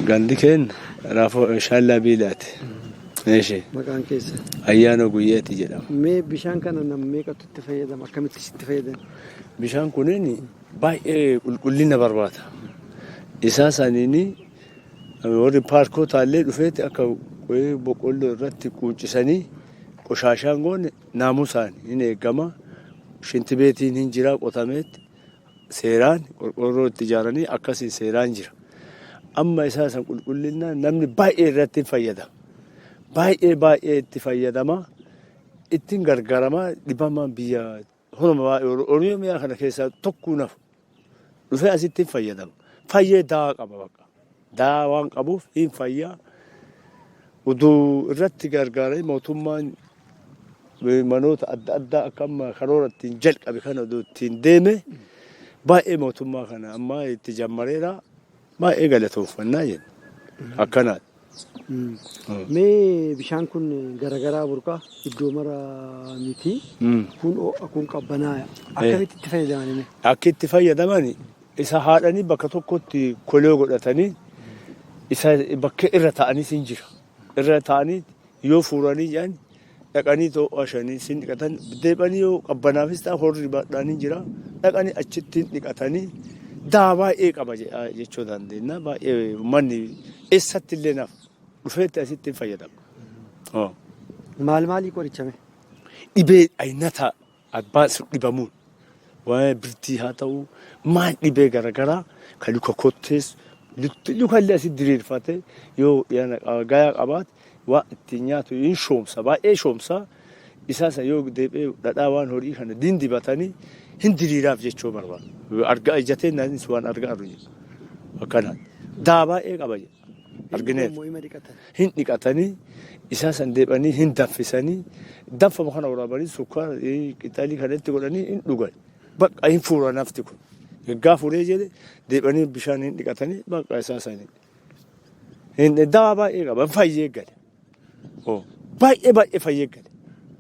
Gandi keen raafuu shaallaa biilaati. Meeshee Maqaan keessa. ayyaana guyyaatti jedhama. Mee bishaan kana nam meeqatu itti fayyadama? Akkamitti itti fayyadamu? Bishaan kunin baay'ee qulqullina barbaada. Isaa saniini warri paarkootaallee dhufeeti akka boqqolloo irratti quuncisanii qoshaashaan goone naamusaan hin eegama. Shinti beetiin hin jira qotameetti seeraan qorqorroo itti ijaaranii akkasiin seeraan jira. Amma isaa san qulqullina namni baay'ee irratti fayyadama. Baay'ee itti fayyadama. Ittiin gargaarama dhibama biyya Oromiyaa kana keessaa tokko nafu dhufee asitti fayyadama. Fayyee daawaa qaba bakka. Daawaa waan qabuuf hin fayyaa. Uduu irratti gargaaree mootummaan manoota adda addaa akka amma karoora ittiin jalqabe kana uduu ittiin deeme baay'ee mootummaa kana amma itti jammareera. Baay'ee galatoofannaa jenna. Akkanaati. Mee bishaan kun garagaraa burqaa iddoo mara miti. Kun qabbanaaya. Akkamitti itti fayyadaman? Akka itti fayyadaman isa haadhanii bakka tokkotti kolee godhatanii isa bakka irra taa'anii sin jira. Irra taa'anii yoo fuuranii jiran dhaqanii to'ashanii sin dhiqatan deebanii yoo qabbanaafis ta'a horri baadhaanii jira dhaqanii achitti dhiqatanii daa baay'ee qaba jechuu dandeenya. Baay'ee manni eessatti illee naaf dhufeetti asitti fayyadama. Maalii qorichame? Dhibee aynata abbaan dhibamuun waa'ee birtii haa ta'u maal dhibee garaagaraa kan luka kottees lukallee asitti diriirfate yoo gayaa qabaate waan ittiin nyaatu hin shoomsa baay'ee shoomsa. Isaas yoo deebi'ee dhadhaa waan horii kana dindibatanii hin diriiraaf jechuu barbaada. Argaa ijjatee naanis waan argaa arru jedhu. Akkanaan daa baay'ee qaba jedha. Argineef hin dhiqatanii isaa san deebanii hin danfisanii danfama kana waraabanii sukkaara qixaalii kanatti godhanii hin dhugan. Bakka hin fuura nafti kun. Gaggaa fuudhee jedhe deebanii bishaan hin dhiqatanii bakka isaa sanii. Daa baay'ee qaba fayyee gale. Baay'ee fayyee gale.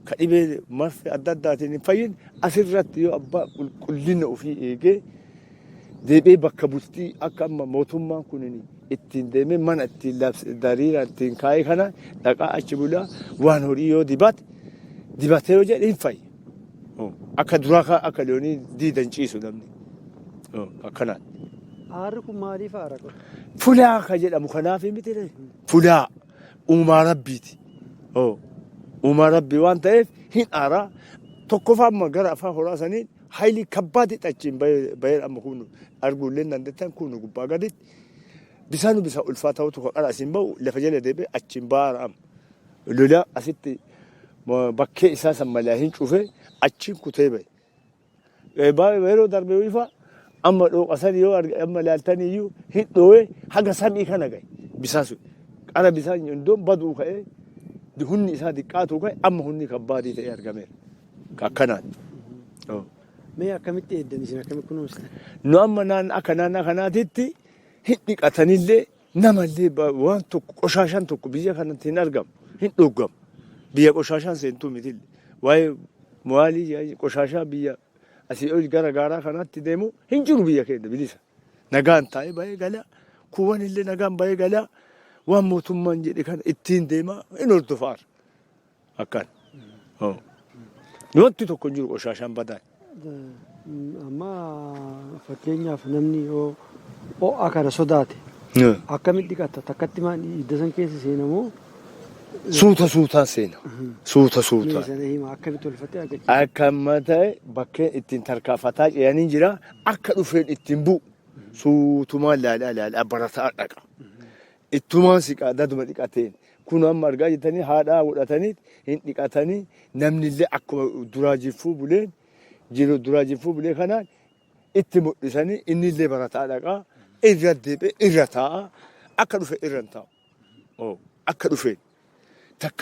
Ka dhibee marfee adda addaatiin hin fayyin asirratti yoo abbaa qulqullina ofii eegee deebi'ee bakka bultii akka amma mootummaan kun ittiin deemee mana ittiin dariiraan ittiin kaa'ee kana dhaqaa achi bulaa waan horii yoo dibatee yoo jedhe hin fayya. Akka duraa akka loonii diidan ciisu namni. Akkanaan. Aarri kun maaliif aara? Fulaa ka jedhamu kanaaf miti fulaa uumaa rabbiiti. Uumaa rabbii waan ta'eef hin aaraa tokkoffaa amma gara afaan horaasanii haayilii kabbaatti achiin bahee amma kun arguullee dandeettan kun gubbaa gaditti bisaan ulfaa ta'utu qara asiin bahu lafa jala deebi'ee achiin baara amma lolaa asitti bakkee isaa san malee hin cufee achiin kutee bahe. Yeroo darbee ifa amma dhooqasan yoo amma laaltanii iyyuu hin dhoowee haga samii kana gahe bisaan sun qara bisaan iddoo baduu ka'ee. Hunni isaa xiqqaatu ka'e amma hunni kabbaatii ta'ee argameera. Akkanaan. Mee akkamitti eeddan isin akkamitti kunuunsitan? Nu amma akka naannaa kanaatitti hin dhiqatanillee namallee waan tokko qoshaashaan tokko biyya kanatti hin argamu hin dhuggamu. Biyya qoshaashaan seentuu mitillee waa'ee maalii qoshaashaa biyya asii ol gara gaaraa kanaatti deemu hin jiru biyya keenya bilisa. Nagaan taa'ee bahee galaa kuuwwanillee nagaan bahee galaa. Waan mootummaan jedhe kana ittiin deemaa hin hordofaa akkaan. Wanti tokko hin jiru qoshaashaan badaan. Amma fakkeenyaaf namni yoo ho'a kana sodaate akkamitti dhiqata? Takkatti maan hidda san keessa seenamoo? Suutaan seena. Suuta. Akkamitti tolfatee argachuu? Akka amma ta'e bakkee ittiin tarkaanfataa ce'anii jira akka dhufeen ittiin bu'u suutumaan laalaa barataa dhaqa. Ittumaan siqaa daduma dhiqateen kun amma argaa jirtanii haadhaa godhatanii hin dhiqatanii namnillee akkuma duraa jiffuu bulee kanaan itti mul'isanii innillee barataa dhaqaa irra deebi'ee irra taa'a akka dhufe irra hin taa'u akka dhufeen takka.